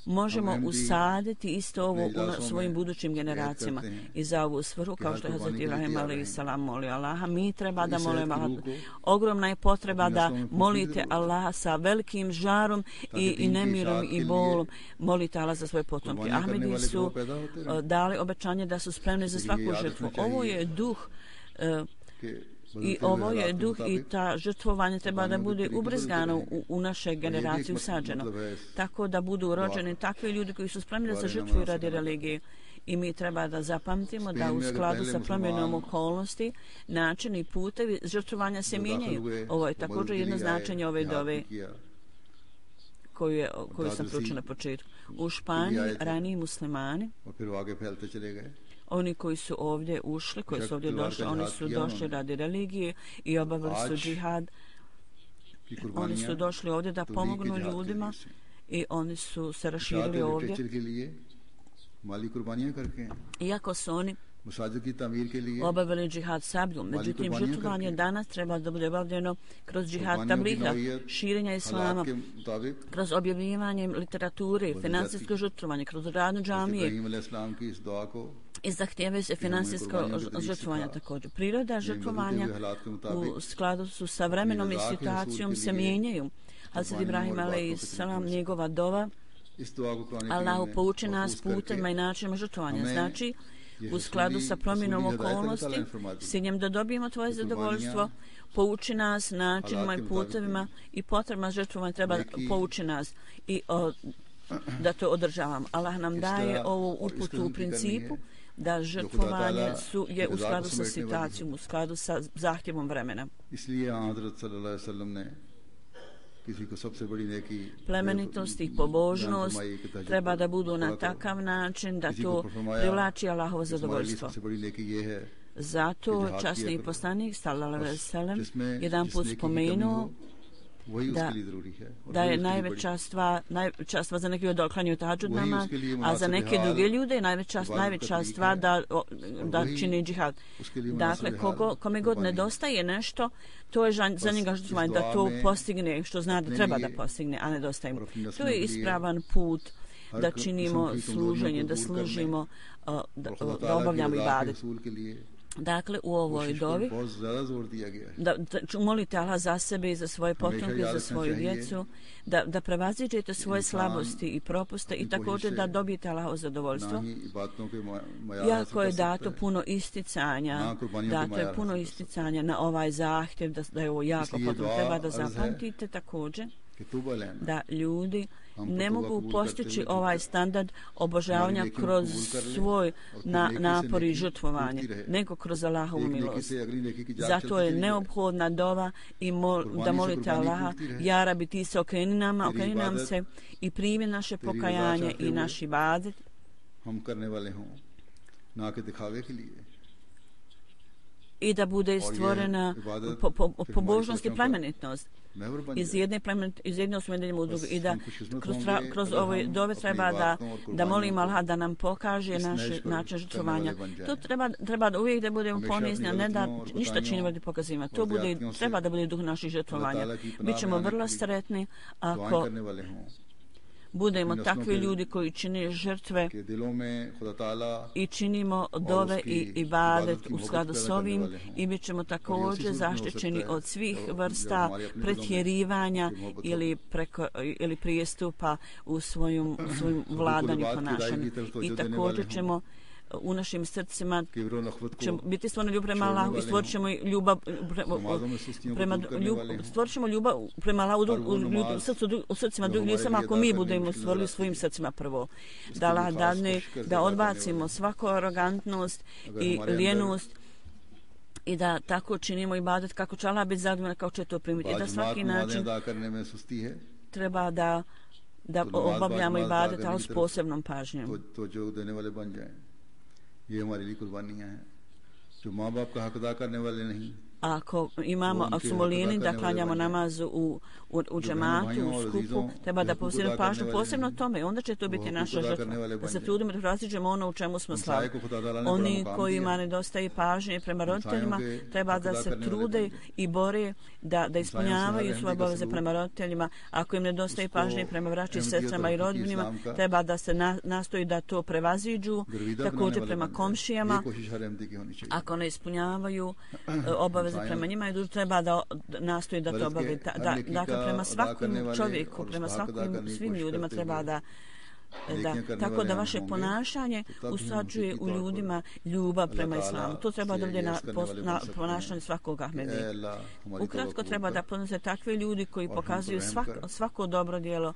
možemo usaditi isto ovo u svojim budućim generacijama. I za ovu svrhu, kao što je Hazreti Ibrahim a.s. molio Allaha, mi treba da molimo Allaha. Ogromna je potreba da molite Allaha sa velikim žarom i nemirom i bolom. Molite Allaha za svoje potomke. Ahmedi su dali obećanje da su spremni za svaku žrtvu. Ovo je duh i ta žrtvovanje treba da bude ubrizgano u naše generacije, usađeno, tako da budu rođeni takvi ljudi koji su spremni da se žrtvuju radi religije. I mi treba da zapamtimo da u skladu sa promjenom okolnosti načini i putevi žrtvovanja se mijenjaju. Ovo je također jedno značenje ove dove koju sam proučila na početku. U Španiji raniji muslimani, oni koji su ovdje ušli, koji su ovdje došli, oni su došli radi religije i obavili su džihad. Oni su došli ovdje da pomognu ljudima i oni su se raširili ovdje. Iako su oni obavili džihad sabljom, međutim žrtvovanje danas treba da bude obavljeno kroz džihad tabliha, širenja islama, kroz objavljivanje literature, finansijsko žrtvovanje, kroz radnu džamije i zahtijevaju se finansijsko žrtvovanje također. Priroda žrtvovanja u skladu su sa vremenom i situacijom se mijenjaju. Hazreti Ibrahim a.s. njegova dova, Allah pouči nas putima i načinima žrtvovanja. Znači, u skladu sa promjenom okolnosti, s ciljem da dobijemo tvoje zadovoljstvo, pouči nas načinima i putevima i potrebama žrtvovanja treba pouči nas i da to održavamo. Allah nam daje ovu uputu u principu da žrtvovanje je u skladu sa situacijom, u skladu sa zahtjevom vremena. Plemenitost i pobožnost treba da budu na takav način da to privlači Allahovo zadovoljstvo. Zato časni poslanik sallallahu alejhi ve sellem jedan put spomenuo da je najveća stvar za neke da oklanjaju tahadžud namaz, a za neke druge ljude je najveća stvar da čini džihad. Dakle, kome god nedostaje nešto, to je za njega da to postigne, što zna da treba da postigne, a nedostaje mu. To je ispravan put da činimo služenje, da služimo, da obavljamo ibadet. Dakle, u ovoj dovi da molite Allah za sebe i za svoje potomke, za svoju djecu, da prevaziđete svoje slabosti i propuste i također da dobijete Allahovo zadovoljstvo. Jako je dato puno isticanja na ovaj zahtjev, da je ovo jako potrebno. Treba da zapamtite također da ljudi ne mogu postići ovaj standard obožavanja kroz svoj napor i žrtvovanje, nego kroz Allahovu milost. Zato je neophodna dova i da molite Allaha, ja Rabi, ti se okreni nam se i primi naše pokajanje i naš ibadet i da bude stvorena pobožnost i plemenitnost iz jedne osmedenjima u drugu i da kroz ove dove treba da molim Allah da nam pokaže naš način žrtvovanja. To treba da uvijek da budemo ponizni, a ne da ništa činimo da pokazimo. To treba da bude duh naših žrtvovanja. Bićemo vrlo sretni ako budemo takvi ljudi koji čine žrtve i činimo dove i ibadet u skladu s ovim i bit ćemo također zaštićeni od svih vrsta pretjerivanja ili prijestupa u svojim vladanju i ponašanju. I također ćemo u našim srcima biti stvoreni ljubav prema Allahu i stvorit ćemo ljubav prema Allahu u srcima drugih ljudi, samo ako mi budemo stvorili svojim srcima prvo. Da Allah dadne da odbacimo svaku arogantnost i lijenost i da tako činimo ibadet kako će Allah biti zadovoljan, kako će to primiti. I da svaki način treba da obavljamo ibadet, ali s posebnom pažnjom. ये हमारे लिए कुर्बानियां हैं जो माँ बाप का हक अदा करने वाले नहीं. Ako smo lijeni da klanjamo namazu u džematu, u skupu, treba da posebno pažnju posebno tome, onda će to biti naša žrtva. Da se trudimo da različimo ono u čemu smo slabi. Oni kojima nedostaje pažnje prema roditeljima, treba da se trude i bore da ispunjavaju svoje obaveze prema roditeljima. Ako im nedostaje pažnje prema braći, sestrama i rodbinima, treba da se nastoji da to prevaziđu, također prema komšijama. Ako ne ispunjavaju obaveze prema njima i treba da nastoji da to obavi. Dakle, prema svakom čovjeku, prema svim ljudima treba da tako da vaše ponašanje usađuje u ljudima ljubav prema islamu. To treba da bude na ponašanje svakog Ahmedije. Ukratko treba da poznate takve ljudi koji pokazuju svako dobro djelo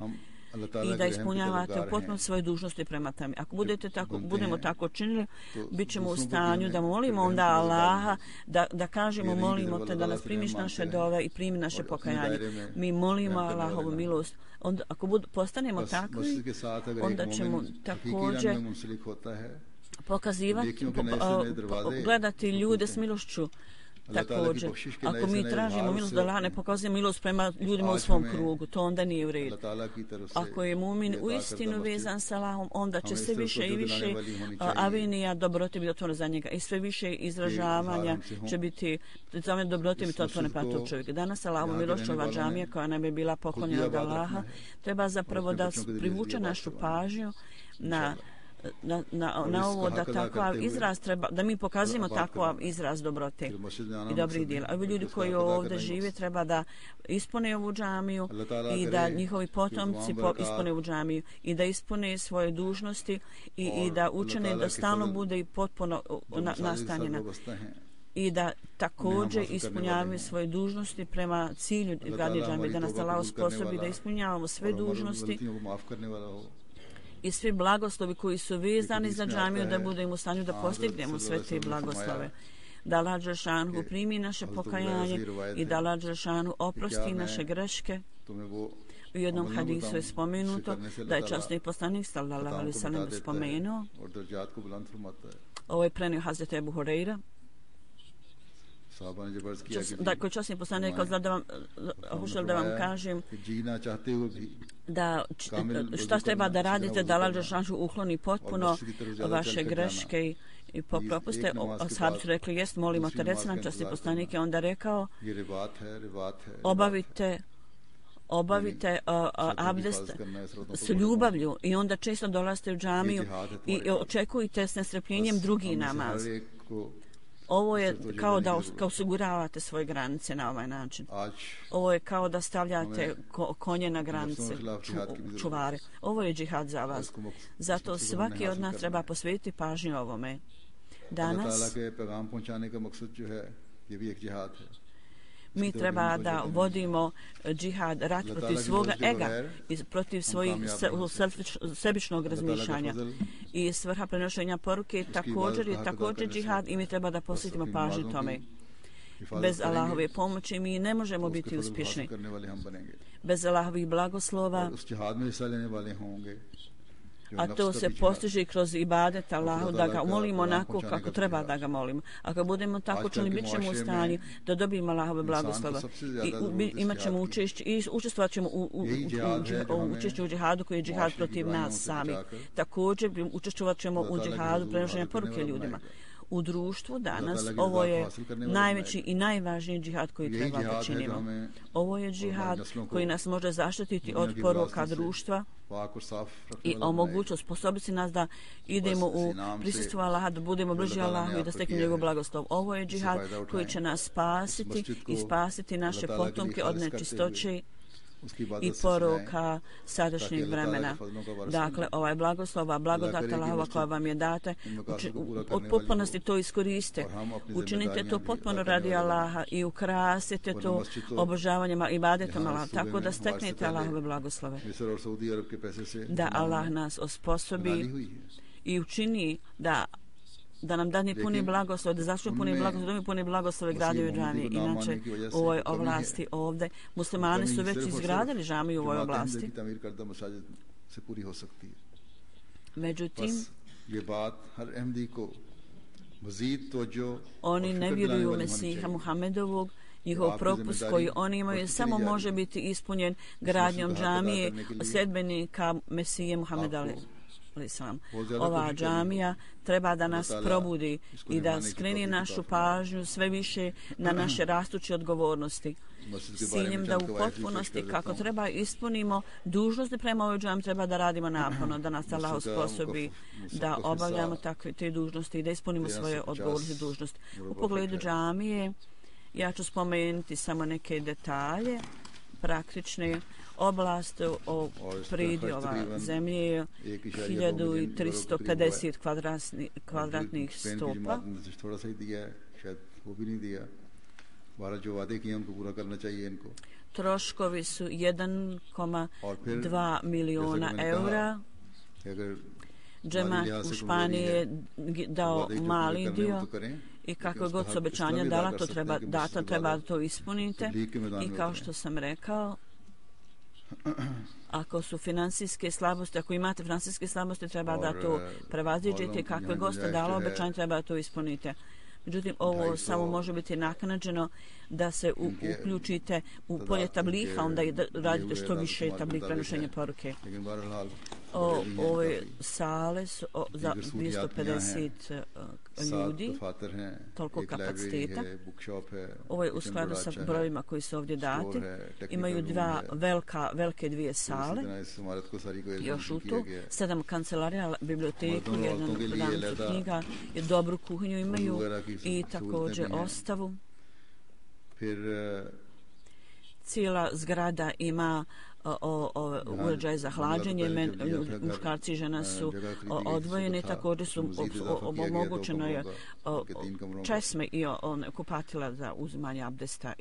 i da ispunjavate u potpuno svoje dužnosti prema tome. Ako budemo tako činili, bit ćemo u stanju da molimo onda Allaha, da kažemo molimo te da nas primiš naše dove i primi naše pokajanje. Mi molimo Allahovu milost. Onda, ako postanemo takvi, onda ćemo također pokazivati, gledati ljude s milošću. Također, ako mi tražimo milost da Allah ne pokazuje milost prema ljudima u svom krugu, to onda nije u redu. Ako je mumin uistinu vezan sa Allahom, onda će sve više i više avenija dobrote biti otvoreno za njega i sve više izražavanja će biti dobrote biti otvorene prema tog čovjeka. Danas Allahovu milošću ova džamija koja nam je bila poklonjena od Allaha treba zapravo da privuče našu pažnju na ovo da takav izraz treba, da mi pokazujemo takav izraz dobrote i dobrih djela. Ovi ljudi koji ovdje žive treba da ispune ovu džamiju i da njihovi potomci ispune ovu džamiju i da ispune svoje dužnosti i da učine da stalno bude i potpuno nastanjena i da također ispunjavaju svoje dužnosti prema cilju gradnje džamije, da nas Allah sposobi da ispunjavamo sve dužnosti i svi blagoslovi koji su vezani za džamiju, da budemo u stanju da postignemo sve te blagoslove. Da Allah Đelešanu primi naše pokajanje i da Allah Đelešanu oprosti naše greške. U jednom hadisu je spomenuto da je časni poslanik sallallahu alejhi ve sellem spomenuo, ovo je prenio Hazreti Ebu Hurajra, साहबा ने जब अर्ज किया कि da koji časni poslanik rekao da vam hoću da vam kažem जीना चाहते हुए भी da šta treba da radite da Allah dželešanu ukloni potpuno vaše greške i propuste. Ashabi su rekli jest, molimo te, reci nam. Časni poslanik je onda rekao obavite abdest s ljubavlju i onda često dolazite u džamiju i očekujte s nestrpljenjem drugi namaz. Ovo je kao da osiguravate svoje granice na ovaj način. Ovo je kao da stavljate konje na granice, čuvare. Ovo je džihad za vas. Zato svaki od nas treba posvetiti pažnju ovome. Danas mi treba da vodimo džihad, rat protiv svoga ega i protiv svojih sebičnog razmišljanja. I svrha prenošenja poruke je također džihad i mi treba da posvetimo pažnju tome. Bez Allahove pomoći mi ne možemo biti uspješni. Bez Allahovih blagoslova, a to se postiže kroz ibadet Allahu, da ga molimo onako kako treba da ga molimo. Ako budemo tako čuli, bit ćemo u stanju da dobijemo Allahove blagoslova i imat ćemo učešće i učestvovat ćemo u učešću u džihadu koji je džihad protiv nas sami. Također učestvovat ćemo u džihadu prenošenja poruke ljudima. U društvu danas ovo je najveći i najvažniji džihad koji treba da činimo. Ovo je džihad koji nas može zaštititi od poruka društva i omogući, osposobiti nas da idemo u prisustvu Allaha, da budemo bliži Allahu i da steknemo njegov blagoslov. Ovo je džihad koji će nas spasiti i spasiti naše potomke od nečistoće i poruka sadašnjeg vremena. Dakle, ovaj blagoslova, blagodat Allahova koja vam je date, od potpunosti to iskoriste. Učinite to potpuno radi Allaha i ukrasite to obožavanjem i ibadetom Allaha, tako da steknete Allahove blagoslove. Da Allah nas osposobi i učini da nam dani puni blagoslov, da zašto puni blagoslov, da mi puni blagoslove gradio i džamije. Inače, u ovoj oblasti ovdje, muslimani su već izgradili džamiju u ovoj oblasti. Međutim, oni ne vjeruju u Mesiha Muhammedovog. Njihov propust koji oni imaju samo može biti ispunjen gradnjom džamije sledbenika Mesije Muhammeda. Ova džamija treba da nas probudi i da skreni našu pažnju sve više na naše rastuće odgovornosti. S ciljem da u potpunosti kako treba ispunimo dužnosti prema ovoj džamiji, treba da radimo naporno, da nas Allah osposobi da obavljamo takve te dužnosti i da ispunimo svoje odgovornosti dužnosti. U pogledu džamije ja ću spomenuti samo neke detalje. Praktične oblasti o pridiova zemlje je 1350 kvadratnih stopa. Troškovi su 1,2 miliona eura. Džemat u Španiji je dao mali dio i kako god se obećanja dala, to treba to ispunite. I kao što sam rekao, ako su finansijske slabosti, ako imate finansijske slabosti, treba da to prevaziđete. Kakve god ste dala obećanja, treba da to ispunite. Međutim, ovo samo može biti naknadženo da se uključite u polje tabliha, onda i da radite što više tablik prenošenja poruke. Ove sale su za 250 ljudi, toliko kapaciteta. Ovo je u skladu sa brojima koji su ovdje dati. Imaju velike dvije sale, još u to, 7 kancelarija, biblioteku, jednu prodavnicu knjiga, dobru kuhinju imaju i također ostavu. Cijela zgrada ima uređaj za hlađenje, muškarci i žena su odvojeni, također su omogućeno je česme i kupatila za uzimanje abdesta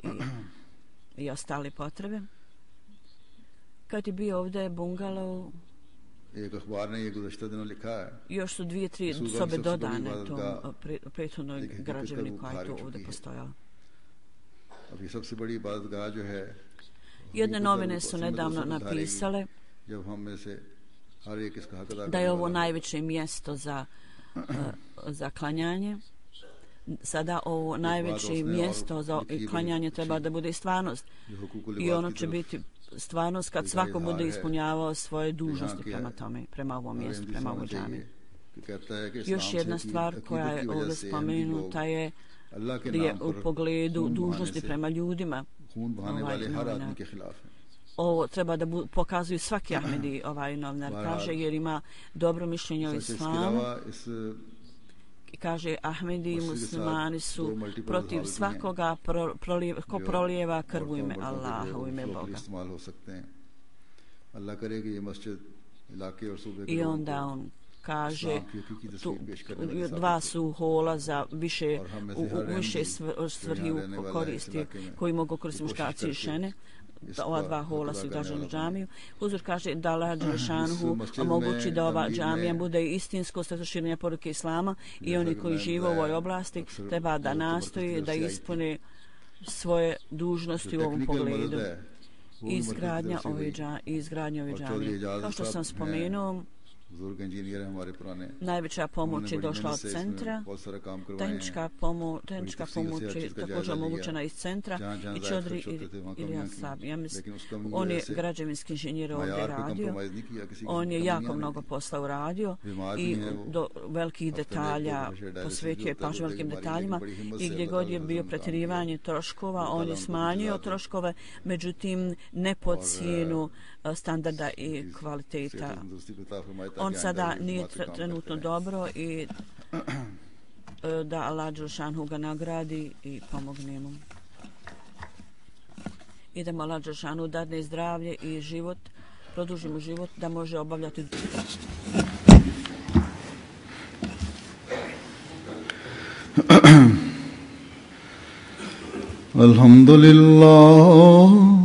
i ostale potrebe. Kad je bio ovdje bungalov, još su 2-3 sobe dodane tom prethodnoj građevini koja je tu ovdje postojala. Jedne novine su nedavno napisale da je ovo najveće mjesto za klanjanje. sada ovo najveće mjesto za klanjanje treba da bude stvarnost. I ono će biti stvarnost kad svako bude ispunjavao svoje dužnosti prema tome, prema ovom mjestu, prema ovoj džami. Još jedna stvar koja je ovdje spomenuta je u pogledu dužnosti prema ljudima. Ovo treba da pokazuju svaki Ahmedi, ovaj novinar kaže, jer ima dobro mišljenje o islamu. Kaže, Ahmedi i muslimani su protiv svakoga ko prolijeva krv u ime Allaha, u ime Boga. I onda on kaže, dva su hola za više svrhi koristi koji mogu koristiti muškarci i žene. Ova dva hola su izgrađeni u džamiju. Huzur kaže da Allah Đelešanhu omogući da ova džamija bude istinsko sredstvo širenja poruke Islama i oni koji žive u ovoj oblasti treba da nastoji da ispune svoje dužnosti u ovom pogledu. Izgradnja ove džamije. Kao što sam spomenuo, najveća pomoć je došla od centra, tehnička pomoć je također omogućena iz centra i Čodri ili Asab. Ja mislim, on je građevinski inženjer ovdje radio, on je jako mnogo posla uradio i do velikih detalja posvetio je pažnju velikim detaljima i gdje god je bio pretjerivanje troškova, on je smanjio troškove, međutim ne pod cijenu standarda i kvaliteta. On sada nije trenutno dobro i da Allah Đelešanhu ga nagradi i pomogne mu. I da mu Allah Đelešanhu dadne zdravlje i život, produži mu život da može obavljati. Alhamdulillah.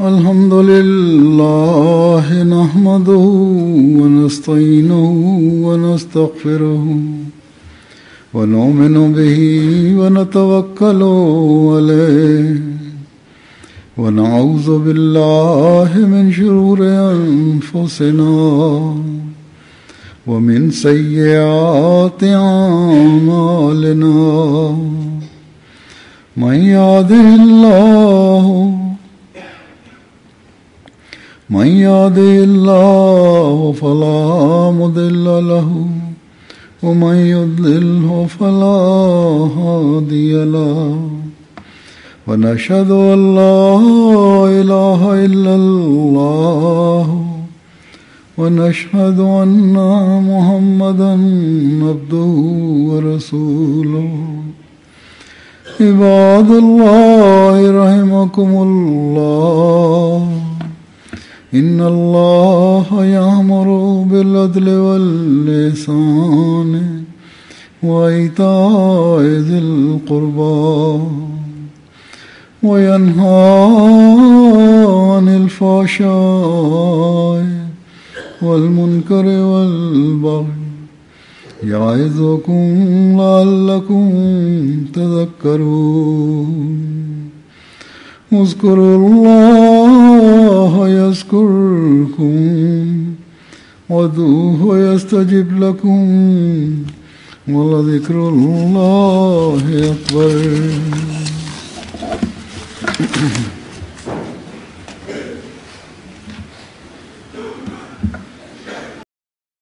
الحمد لله نحمده ونستعينه ونستغفره ونؤمن به ونتوكل عليه ونعوذ بالله من شرور أنفسنا ومن سيئات أعمالنا من يهده الله فلا مضل له ومن يضلله فلا هادي له ونشهد أن لا إله إلا الله ونشهد أن محمدا عبده ورسوله عباد الله رحمكم الله إن الله يأمر بالعدل والإحسان وإيتاء ذي القربى وينهى عن الفحشاء والمنكر والبغي يعظكم لعلكم تذكرون اذكروا الله يذكركم وادعوه يستجب لكم ولذكر الله أكبر